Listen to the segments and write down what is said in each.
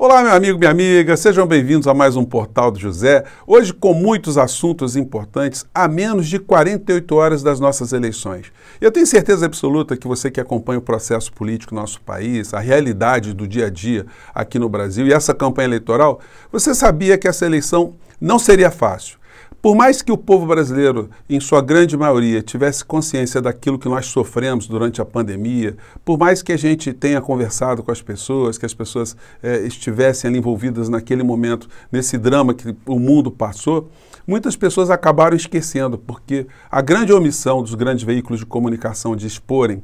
Olá, meu amigo, minha amiga, sejam bem-vindos a mais um Portal do José. Hoje com muitos assuntos importantes, a menos de 48 horas das nossas eleições. Eu tenho certeza absoluta que você que acompanha o processo político no nosso país, a realidade do dia a dia aqui no Brasil e essa campanha eleitoral, você sabia que essa eleição não seria fácil. Por mais que o povo brasileiro, em sua grande maioria, tivesse consciência daquilo que nós sofremos durante a pandemia, por mais que a gente tenha conversado com as pessoas, que as pessoas estivessem ali envolvidas naquele momento, nesse drama que o mundo passou, muitas pessoas acabaram esquecendo, porque a grande omissão dos grandes veículos de comunicação de exporem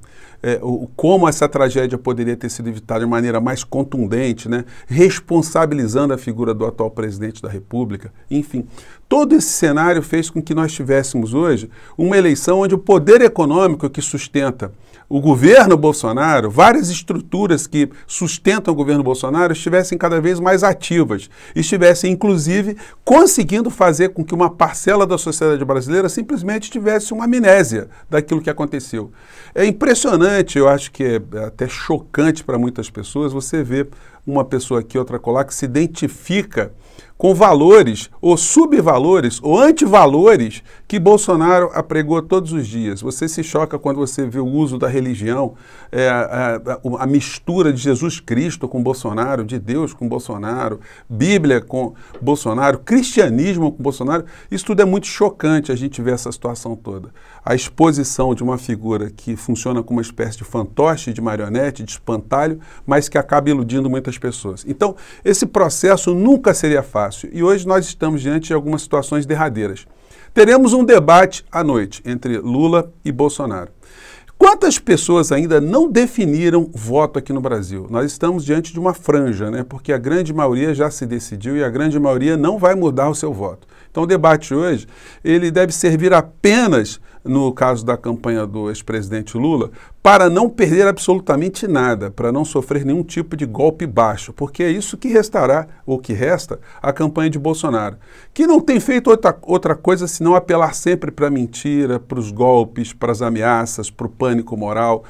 como essa tragédia poderia ter sido evitada de maneira mais contundente, né, responsabilizando a figura do atual presidente da República, enfim. Todo esse cenário fez com que nós tivéssemos hoje uma eleição onde o poder econômico que sustenta o governo Bolsonaro, várias estruturas que sustentam o governo Bolsonaro estivessem cada vez mais ativas, estivessem inclusive conseguindo fazer com que uma parcela da sociedade brasileira simplesmente tivesse uma amnésia daquilo que aconteceu. É impressionante, eu acho que é até chocante para muitas pessoas você ver uma pessoa aqui, outra colar, que se identifica com valores, ou subvalores, ou antivalores que Bolsonaro apregou todos os dias. Você se choca quando você vê o uso da religião, a mistura de Jesus Cristo com Bolsonaro, de Deus com Bolsonaro, Bíblia com Bolsonaro, cristianismo com Bolsonaro. Isso tudo é muito chocante, a gente vê essa situação toda. A exposição de uma figura que funciona como uma espécie de fantoche, de marionete, de espantalho, mas que acaba iludindo muitas pessoas. Então, esse processo nunca seria fácil. E hoje nós estamos diante de algumas situações derradeiras. Teremos um debate à noite entre Lula e Bolsonaro. Quantas pessoas ainda não definiram voto aqui no Brasil? Nós estamos diante de uma franja, né? Porque a grande maioria já se decidiu e a grande maioria não vai mudar o seu voto. Então o debate hoje, ele deve servir apenas, no caso da campanha do ex-presidente Lula, para não perder absolutamente nada, para não sofrer nenhum tipo de golpe baixo, porque é isso que restará, ou que resta, a campanha de Bolsonaro, que não tem feito outra coisa senão apelar sempre para a mentira, para os golpes, para as ameaças, para o pânico moral,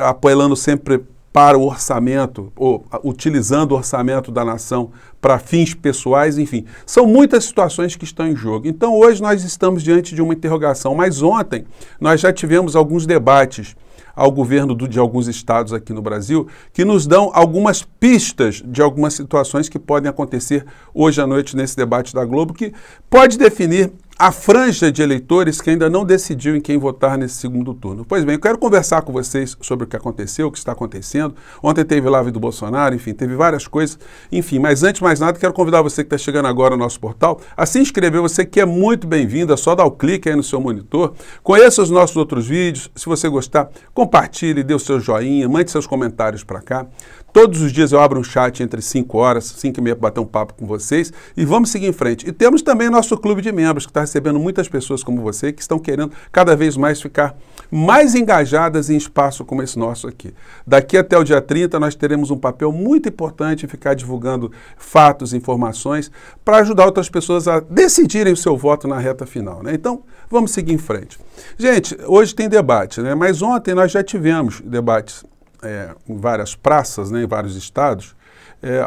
apelando sempre para o orçamento, ou utilizando o orçamento da nação para fins pessoais, enfim. São muitas situações que estão em jogo. Então hoje nós estamos diante de uma interrogação, mas ontem nós já tivemos alguns debates ao governo de alguns estados aqui no Brasil, que nos dão algumas pistas de algumas situações que podem acontecer hoje à noite nesse debate da Globo, que pode definir a franja de eleitores que ainda não decidiu em quem votar nesse segundo turno. Pois bem, eu quero conversar com vocês sobre o que aconteceu, o que está acontecendo. Ontem teve live do Bolsonaro, enfim, teve várias coisas. Enfim, mas antes de mais nada, quero convidar você que está chegando agora no nosso portal a se inscrever. Você que é muito bem-vindo, é só dar o clique aí no seu monitor. Conheça os nossos outros vídeos. Se você gostar, compartilhe, dê o seu joinha, mande seus comentários para cá. Todos os dias eu abro um chat entre 5 horas, 5 e meia para bater um papo com vocês e vamos seguir em frente. E temos também nosso clube de membros, que está recebendo muitas pessoas como você, que estão querendo cada vez mais ficar mais engajadas em espaço como esse nosso aqui. Daqui até o dia 30 nós teremos um papel muito importante em ficar divulgando fatos, informações, para ajudar outras pessoas a decidirem o seu voto na reta final, né? Então, vamos seguir em frente. Gente, hoje tem debate, né? Mas ontem nós já tivemos debates em várias praças, né, em vários estados,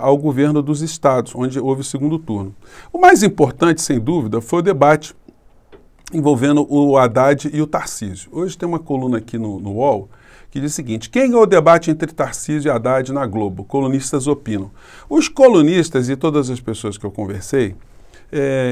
ao governo dos estados, onde houve o segundo turno. O mais importante, sem dúvida, foi o debate envolvendo o Haddad e o Tarcísio. Hoje tem uma coluna aqui no UOL que diz o seguinte: quem ganhou o debate entre Tarcísio e Haddad na Globo? Colunistas opinam. Os colunistas e todas as pessoas que eu conversei,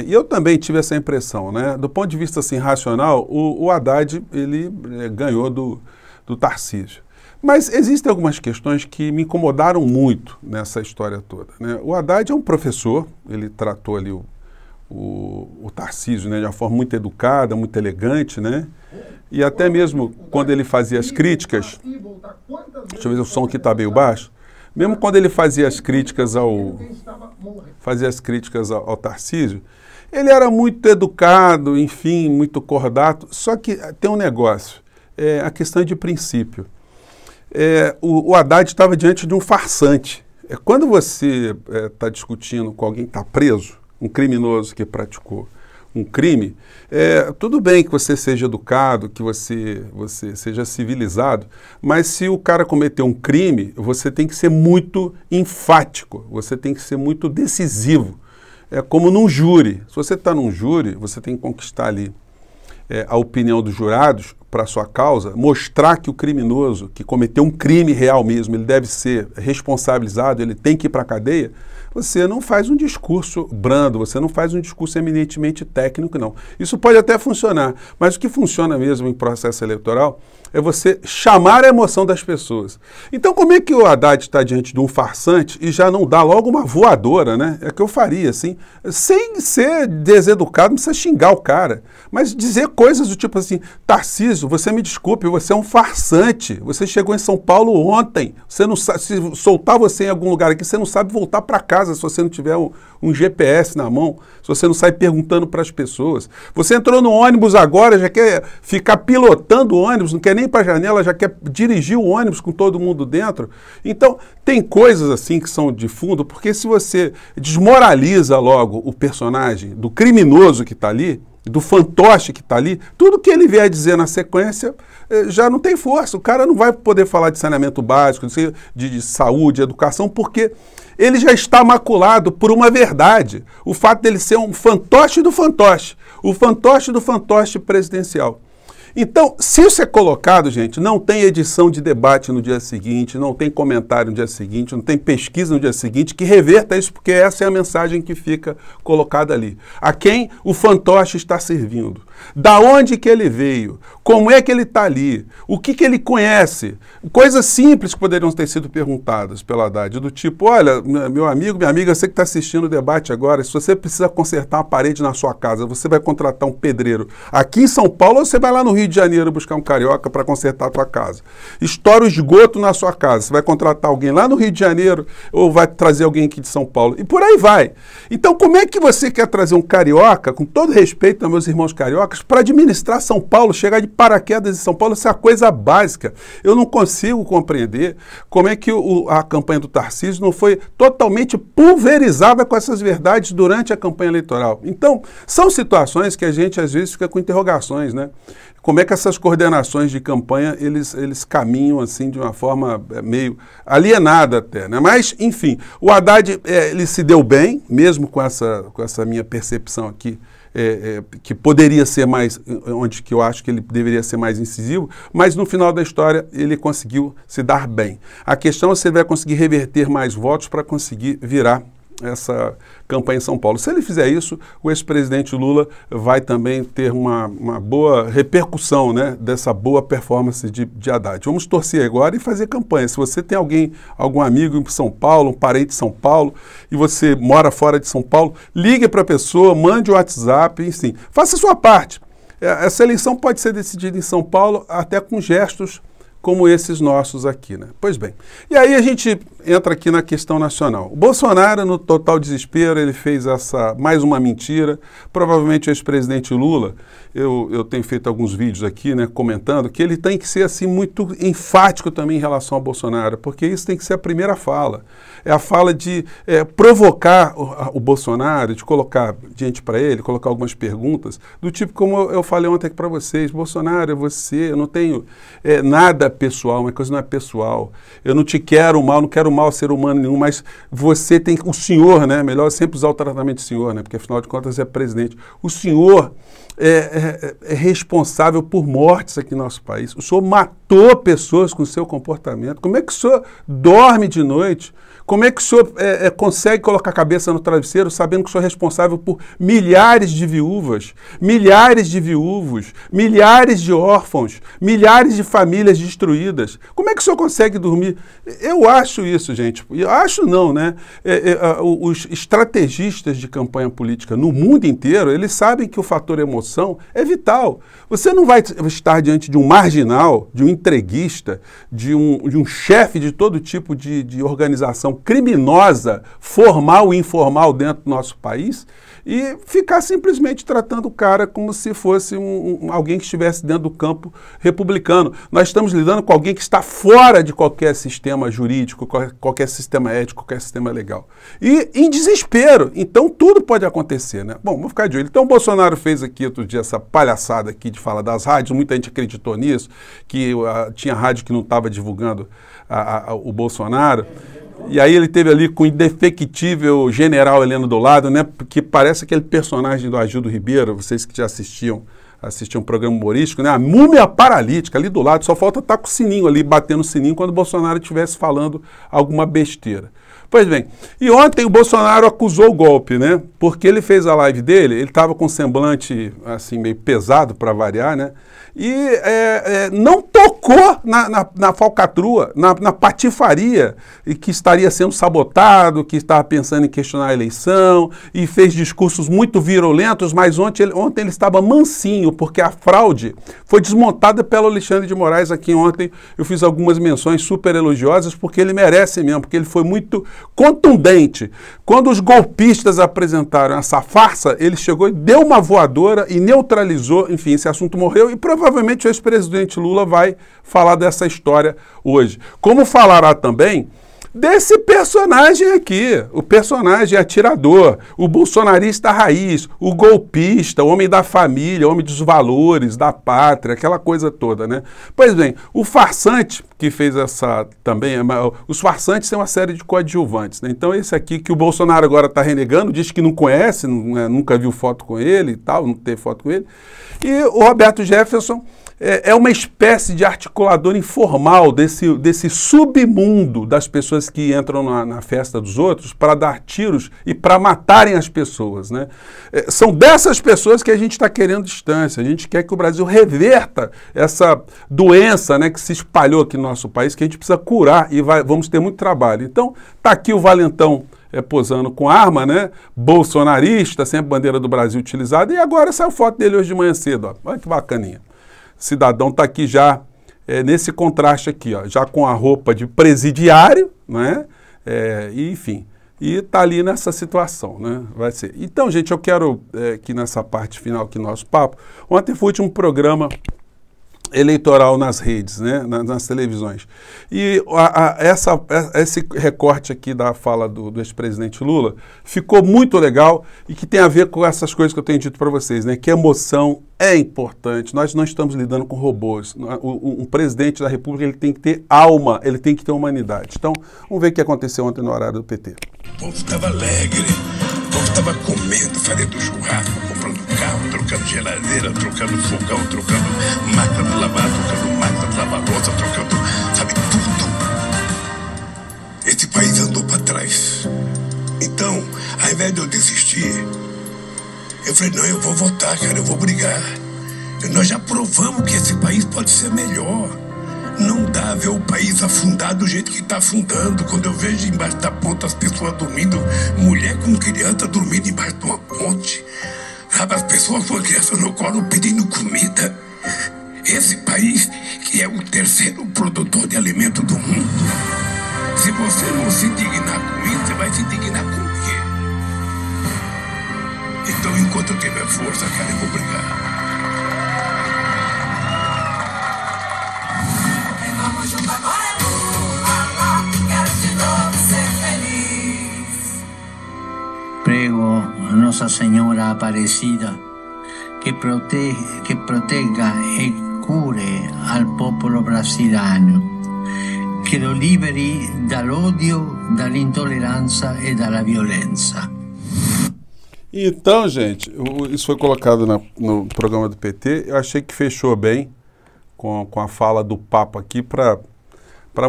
e eu também tive essa impressão, né? Do ponto de vista assim, racional, o Haddad ele ganhou do Tarcísio. Mas existem algumas questões que me incomodaram muito nessa história toda, né? O Haddad é um professor, ele tratou ali o Tarcísio, né, de uma forma muito educada, muito elegante, né? E até mesmo quando ele fazia as críticas, deixa eu ver se o som aqui está meio baixo, mesmo quando ele fazia as críticas ao Tarcísio, ele era muito educado, enfim, muito cordato, só que tem um negócio, a questão de princípio. O Haddad estava diante de um farsante. Quando você está discutindo com alguém que está preso, um criminoso que praticou um crime, tudo bem que você seja educado, que você seja civilizado, mas se o cara cometeu um crime, você tem que ser muito enfático, você tem que ser muito decisivo. É como num júri. Se você está num júri, você tem que conquistar ali a opinião dos jurados para a sua causa, mostrar que o criminoso, que cometeu um crime real mesmo, ele deve ser responsabilizado, ele tem que ir para a cadeia. Você não faz um discurso brando, você não faz um discurso eminentemente técnico, não. Isso pode até funcionar, mas o que funciona mesmo em processo eleitoral é você chamar a emoção das pessoas. Então, como é que o Haddad está diante de um farsante e já não dá logo uma voadora, né? É o que eu faria, assim, sem ser deseducado, não precisa xingar o cara, mas dizer coisas do tipo assim: Tarcísio, você me desculpe, você é um farsante, você chegou em São Paulo ontem, você não sabe, se soltar você em algum lugar aqui, você não sabe voltar para casa se você não tiver um GPS na mão, se você não sai perguntando para as pessoas. Você entrou no ônibus agora, já quer ficar pilotando o ônibus, não quer nem ir para a janela, já quer dirigir o ônibus com todo mundo dentro. Então, tem coisas assim que são de fundo, porque se você desmoraliza logo o personagem do criminoso que está ali, do fantoche que está ali, tudo que ele vier dizer na sequência já não tem força. O cara não vai poder falar de saneamento básico, de saúde, educação, porque ele já está maculado por uma verdade. O fato dele ser um fantoche do fantoche, o fantoche do fantoche presidencial. Então, se isso é colocado, gente, não tem edição de debate no dia seguinte, não tem comentário no dia seguinte, não tem pesquisa no dia seguinte que reverta isso, porque essa é a mensagem que fica colocada ali. A quem o fantoche está servindo? Da onde que ele veio? Como é que ele está ali? O que que ele conhece? Coisas simples que poderiam ter sido perguntadas pela Haddad, do tipo: olha, meu amigo, minha amiga, você que está assistindo o debate agora, se você precisa consertar uma parede na sua casa, você vai contratar um pedreiro aqui em São Paulo ou você vai lá no Rio de Janeiro buscar um carioca para consertar a tua casa? Estoura o esgoto na sua casa, você vai contratar alguém lá no Rio de Janeiro ou vai trazer alguém aqui de São Paulo? E por aí vai. Então, como é que você quer trazer um carioca, com todo respeito aos meus irmãos cariocas, para administrar São Paulo, chegar de paraquedas em São Paulo? Isso é a coisa básica. Eu não consigo compreender como é que a campanha do Tarcísio não foi totalmente pulverizada com essas verdades durante a campanha eleitoral. Então, são situações que a gente às vezes fica com interrogações, né? Como é que essas coordenações de campanha, eles caminham assim de uma forma meio alienada até, né? Mas, enfim, o Haddad, ele se deu bem, mesmo com essa minha percepção aqui, que poderia ser mais, onde que eu acho que ele deveria ser mais incisivo, mas no final da história ele conseguiu se dar bem. A questão é se ele vai conseguir reverter mais votos para conseguir virar essa campanha em São Paulo. Se ele fizer isso, o ex-presidente Lula vai também ter uma boa repercussão, né, dessa boa performance de Haddad. Vamos torcer agora e fazer campanha. Se você tem algum amigo em São Paulo, um parente de São Paulo, e você mora fora de São Paulo, ligue para a pessoa, mande um WhatsApp, enfim, faça a sua parte. Essa eleição pode ser decidida em São Paulo até com gestos como esses nossos aqui, né? Pois bem, e aí a gente entra aqui na questão nacional. O Bolsonaro, no total desespero, ele fez mais uma mentira. Provavelmente o ex-presidente Lula, eu tenho feito alguns vídeos aqui, né, comentando que ele tem que ser assim muito enfático também em relação ao Bolsonaro, porque isso tem que ser a primeira fala. É a fala de provocar o Bolsonaro, de colocar diante para ele, colocar algumas perguntas, do tipo como eu falei ontem aqui para vocês: Bolsonaro, eu não tenho nada pessoal, uma coisa não é pessoal. Eu não te quero mal, não quero mal a ser humano nenhum, mas você tem, o senhor, né, melhor sempre usar o tratamento de senhor, né, porque afinal de contas é presidente. O senhor é responsável por mortes aqui no nosso país. O senhor matou pessoas com o seu comportamento. Como é que o senhor dorme de noite? Como é que o senhor consegue colocar a cabeça no travesseiro sabendo que o senhor é responsável por milhares de viúvas, milhares de viúvos, milhares de órfãos, milhares de famílias destruídas? Como é que o senhor consegue dormir? Eu acho isso, gente. Eu acho não, né? Os estrategistas de campanha política no mundo inteiro, eles sabem que o fator emoção é vital. Você não vai estar diante de um marginal, de um entreguista, de um chefe de todo tipo de organização criminosa, formal e informal dentro do nosso país, e ficar simplesmente tratando o cara como se fosse alguém que estivesse dentro do campo republicano. Nós estamos lidando com alguém que está fora de qualquer sistema jurídico, qualquer sistema ético, qualquer sistema legal. E em desespero. Então tudo pode acontecer, né? Bom, vamos ficar de olho. Então o Bolsonaro fez aqui outro dia essa palhaçada aqui de falar das rádios, muita gente acreditou nisso, que tinha rádio que não estava divulgando o Bolsonaro. E aí ele teve ali com o indefectível general Heleno do lado, né? Que parece aquele personagem do Agildo Ribeiro, vocês que já assistiam um programa humorístico, né? A múmia paralítica ali do lado, só falta estar com o sininho ali, batendo o sininho quando o Bolsonaro estivesse falando alguma besteira. Pois bem, e ontem o Bolsonaro acusou o golpe, né? Porque ele fez a live dele, ele estava com um semblante assim meio pesado para variar, né? E não tocou na falcatrua, na patifaria, e que estaria sendo sabotado, que estava pensando em questionar a eleição, e fez discursos muito virulentos, mas ontem ele estava mansinho, porque a fraude foi desmontada pelo Alexandre de Moraes aqui ontem. Eu fiz algumas menções super elogiosas, porque ele merece mesmo, porque ele foi muito contundente. Quando os golpistas apresentaram essa farsa, ele chegou e deu uma voadora e neutralizou, enfim, esse assunto morreu e provavelmente o ex-presidente Lula vai falar dessa história hoje. Como falará também desse personagem aqui, o personagem atirador, o bolsonarista raiz, o golpista, o homem da família, o homem dos valores, da pátria, aquela coisa toda, né? Pois bem, o farsante que fez essa também, os farsantes têm uma série de coadjuvantes, né? Então esse aqui que o Bolsonaro agora está renegando, diz que não conhece, nunca viu foto com ele e tal, não teve foto com ele, e o Roberto Jefferson é uma espécie de articulador informal desse submundo das pessoas que entram na festa dos outros para dar tiros e para matarem as pessoas, né? São dessas pessoas que a gente está querendo distância. A gente quer que o Brasil reverta essa doença, né, que se espalhou aqui no nosso país, que a gente precisa curar e vamos ter muito trabalho. Então, está aqui o valentão posando com arma, né? Bolsonarista, sempre bandeira do Brasil utilizada, e agora saiu foto dele hoje de manhã cedo, ó. Olha que bacaninha. Cidadão está aqui já nesse contraste aqui, ó, já com a roupa de presidiário, né? E, enfim, e está ali nessa situação, né? Vai ser. Então, gente, eu quero que nessa parte final aqui do nosso papo, ontem foi o último programa eleitoral nas redes, né, nas televisões. E esse recorte aqui da fala do ex-presidente Lula ficou muito legal e que tem a ver com essas coisas que eu tenho dito para vocês, né, que emoção é importante. Nós não estamos lidando com robôs. Um presidente da República, ele tem que ter alma, ele tem que ter humanidade. Então, vamos ver o que aconteceu ontem no horário do PT. O povo estava alegre, o povo estava comendo, fazendo churrasco, comprando carro, trocando geladeira, trocando fogão, trocando máquina de lavar, trocando máquina de lavar louça, trocando, sabe, tudo. Esse país andou para trás. Então, ao invés de eu desistir, eu falei, não, eu vou votar, cara, eu vou brigar. Nós já provamos que esse país pode ser melhor. Não dá ver o país afundar do jeito que está afundando. Quando eu vejo embaixo da ponte as pessoas dormindo, mulher com criança dormindo embaixo de uma ponte, sabe, as pessoas com a criança no colo pedindo comida. Esse país que é o terceiro produtor de alimento do mundo. Se você não se indignar com isso, você vai se indignar com o quê? Então, enquanto eu tiver força, cara, eu vou brigar. Prego a Nossa Senhora Aparecida que protegga e cure al popolo brasiliano, que lo liberi dall'odio, dall'intolleranza e dalla violenza. Então, gente, isso foi colocado no programa do PT. Eu achei que fechou bem com a fala do Papa aqui para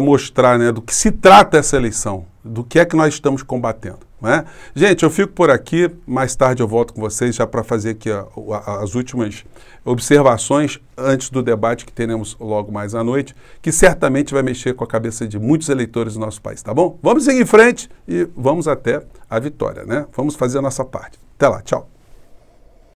mostrar, né, do que se trata essa eleição, do que é que nós estamos combatendo, né? Gente, eu fico por aqui, mais tarde eu volto com vocês já para fazer aqui as últimas observações antes do debate que teremos logo mais à noite, que certamente vai mexer com a cabeça de muitos eleitores do nosso país, tá bom? Vamos seguir em frente e vamos até a vitória, né? Vamos fazer a nossa parte. Até lá, tchau.